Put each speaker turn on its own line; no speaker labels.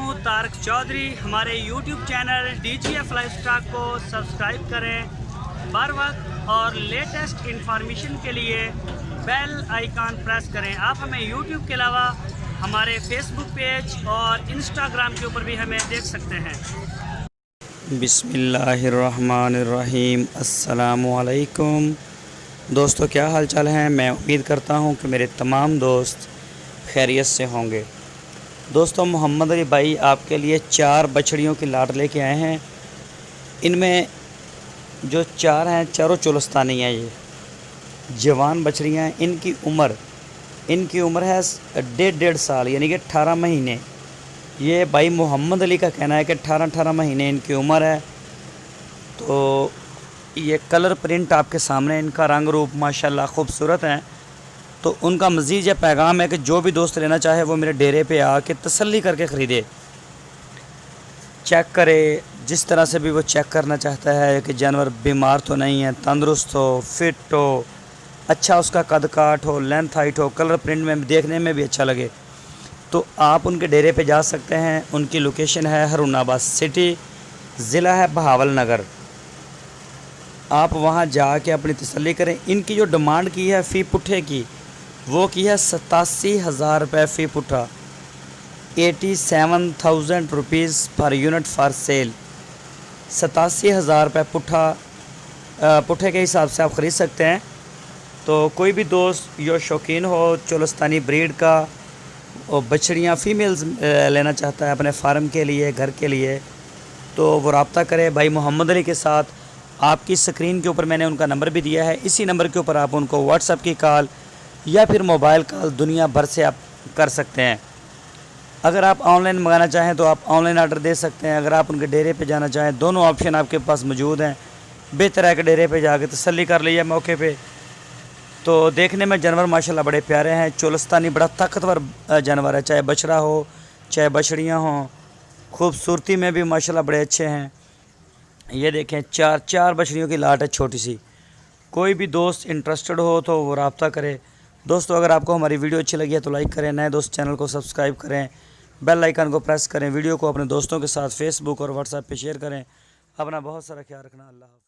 हूँ तारक चौधरी। हमारे YouTube channel DGF lifestyle को सब्सक्राइब करें बार वक्त और लेटेस्ट इंफॉर्मेशन के लिए बेल आइकन प्रेस करें। आप हमें YouTube के अलावा हमारे Facebook पेज और Instagram के ऊपर भी हमें देख सकते हैं।
बिस्मिल्लाहिर्रहमानिर्रहीम। अस्सलामुअलैकुम दोस्तों, क्या हाल चाल हैं। मैं उम्मीद करता हूं कि मेरे तमाम दोस्त खैरियत से होंगे। दोस्तों, मोहम्मद अली भाई आपके लिए 4 बछड़ियों की लाट लेके आए हैं। इनमें जो 4 हैं चारों चोलस्तानी हैं। ये जवान बछड़ियाँ हैं। इनकी उम्र है 1.5 साल यानी कि 18 महीने। ये भाई मोहम्मद अली का कहना है कि 18 महीने इनकी उम्र है। तो ये कलर प्रिंट आपके सामने, इनका रंग रूप माशाल्लाह खूबसूरत है। तो उनका मज़ीद यह पैगाम है कि जो भी दोस्त लेना चाहे वो मेरे डेरे पे आके तसल्ली करके ख़रीदे, चेक करे। जिस तरह से भी वो चेक करना चाहता है कि जानवर बीमार तो नहीं है, तंदुरुस्त हो, फिट हो, अच्छा उसका कद काट हो, लेंथ हाइट हो, कलर प्रिंट में देखने में भी अच्छा लगे, तो आप उनके डेरे पे जा सकते हैं। उनकी लोकेशन है हारूनाबाद सिटी, ज़िला है बहावलनगर। आप वहाँ जाके अपनी तसल्ली करें। इनकी जो डिमांड की है फ़ी पुट्ठे की, वो की है 87,000 रुपये फ़ी पुट्ठा, 87,000 rupees per unit for sale. 87,000 रुपये पुट्ठे के हिसाब से आप ख़रीद सकते हैं। तो कोई भी दोस्त जो शौकीन हो चोलस्तानी ब्रीड का और बछड़ियाँ फ़ीमेल्स लेना चाहता है अपने फार्म के लिए, घर के लिए, तो वो रब्ता करे भाई मोहम्मद अली के साथ। आपकी स्क्रीन के ऊपर मैंने उनका नंबर भी दिया है। इसी नंबर के ऊपर आप उनको व्हाट्सएप की कॉल या फिर मोबाइल कॉल दुनिया भर से आप कर सकते हैं। अगर आप ऑनलाइन मंगाना चाहें तो आप ऑनलाइन ऑर्डर दे सकते हैं। अगर आप उनके डेरे पे जाना चाहें, दोनों ऑप्शन आपके पास मौजूद हैं। बेहतर है कि डेरे पे जाके तसल्ली कर लीजिए मौके पे। तो देखने में जानवर माशाल्लाह बड़े प्यारे हैं। चोलस्तानी बड़ा ताकतवर जानवर है, चाहे बछड़ा हो चाहे बछड़ियाँ हों। खूबसूरती में भी माशाल्लाह बड़े अच्छे हैं। ये देखें, 4 बछड़ियों की लाट है छोटी सी। कोई भी दोस्त इंटरेस्टेड हो तो वो रब्ता करे। दोस्तों, अगर आपको हमारी वीडियो अच्छी लगी है तो लाइक करें, नए दोस्त चैनल को सब्सक्राइब करें, बेल आइकन को प्रेस करें, वीडियो को अपने दोस्तों के साथ फेसबुक और व्हाट्सएप पे शेयर करें। अपना बहुत सारा ख्याल रखना। अल्लाह हाफ़िज़।